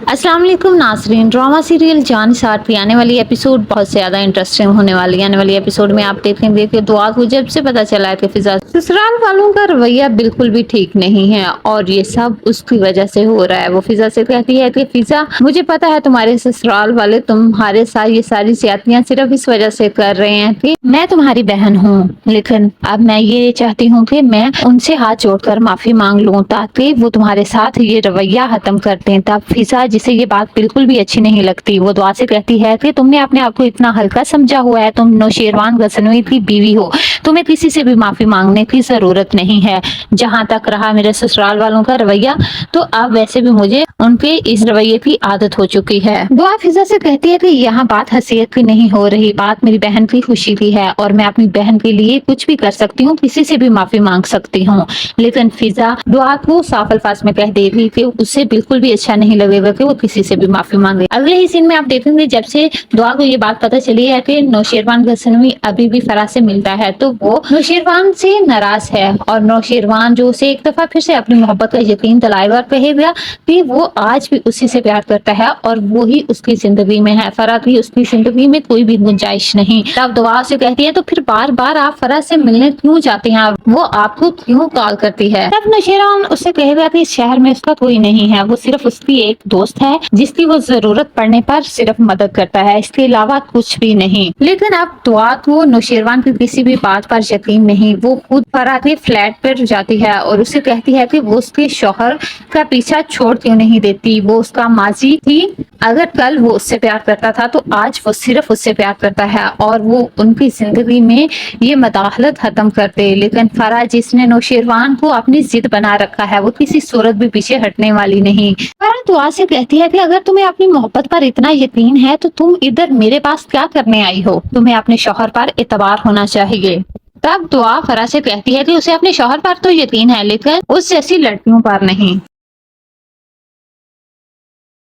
अस्सलाम वालेकुम नाज़रीन। ड्रामा सीरियल जानिसार की आने वाली एपिसोड बहुत ज़्यादा इंटरेस्टिंग होने वाली है। आने वाली एपिसोड में आप देखेंगे कि दुआ को जब से पता चला है कि फिजा ससुराल वालों का रवैया बिल्कुल भी ठीक नहीं है और ये सब उसकी वजह से हो रहा है। वो फिजा से कहती है कि फिजा, मुझे पता है तुम्हारे ससुराल वाले तुम्हारे साथ ये सारी ज्यादतियां सिर्फ इस वजह से कर रहे हैं कि मैं तुम्हारी बहन हूँ, लेकिन अब मैं ये चाहती हूँ कि मैं उनसे हाथ जोड़कर माफी मांग लूँ ताकि वो तुम्हारे साथ ये रवैया खत्म कर दें। तब फिजा, जिसे ये बात बिल्कुल भी अच्छी नहीं लगती, वो दुआ से कहती है कि तुमने अपने आप को इतना हल्का समझा हुआ है, तुम नौशेरवान गजनवी की बीवी हो, तुम्हें किसी से भी माफी मांगने की जरूरत नहीं है। जहाँ तक रहा मेरे ससुराल वालों का रवैया, तो अब वैसे भी मुझे उनके इस रवैये की आदत हो चुकी है। दुआ फिजा से कहती है कि यहाँ बात हसीयत की नहीं हो रही, बात मेरी बहन की खुशी की है और मैं अपनी बहन के लिए कुछ भी कर सकती हूँ, किसी से भी माफी मांग सकती हूँ। लेकिन फिजा दुआ को साफ अल्फाज में कह देगी कि उससे बिल्कुल भी अच्छा नहीं लगेगा कि वो किसी से भी माफी मांगे। अगले ही सीन में आप देखेंगे जब से दुआ को ये बात पता चली है कि नौशेरवान गजनवी अभी भी फराज से मिलता है, तो वो नौशेरवान से नाराज है और नौशेरवान जो उसे एक दफा फिर से अपनी मोहब्बत का यकीन दिलाएगा और कहेगा कि वो आज भी उसी से प्यार करता है और वो ही उसकी जिंदगी में है, फराज की उसकी जिंदगी में कोई भी गुंजाइश नहीं। तब दुआ से कहती है, तो फिर बार बार आप फराज से मिलने क्यों जाते हैं, वो आपको क्यों कॉल करती है। तब नौशेरवान उससे कहेगा कि इस शहर में उसका कोई नहीं है, वो सिर्फ उसकी एक दोस्त है जिसकी वो जरूरत पड़ने पर सिर्फ मदद करता है, इसके अलावा कुछ भी नहीं। लेकिन अब दुआ को नौशेरवान की किसी भी बात पर यकीन नहीं। वो खुद फराज के फ्लैट पर जाती है और उसे कहती है कि वो उसके शौहर का पीछा छोड़ क्यों नहीं देती, वो उसका माजी थी, अगर कल वो उससे प्यार करता था तो आज वो सिर्फ उससे प्यार करता है और वो उनकी जिंदगी में ये मदाखलत खत्म कर दे। लेकिन फराज, जिसने नौशेरवान को अपनी जिद बना रखा है, वो किसी सूरत भी पीछे हटने वाली नहीं। फराज दुआ से कहती है कि अगर तुम्हें अपनी मोहब्बत पर इतना यकीन है तो तुम इधर मेरे पास क्या करने आई हो, तुम्हें अपने शौहर पर एतबार होना चाहिए। तब दुआ फराज से कहती है कि उसे अपने शौहर पर तो यकीन है लेकिन उस जैसी लड़कियों पर नहीं।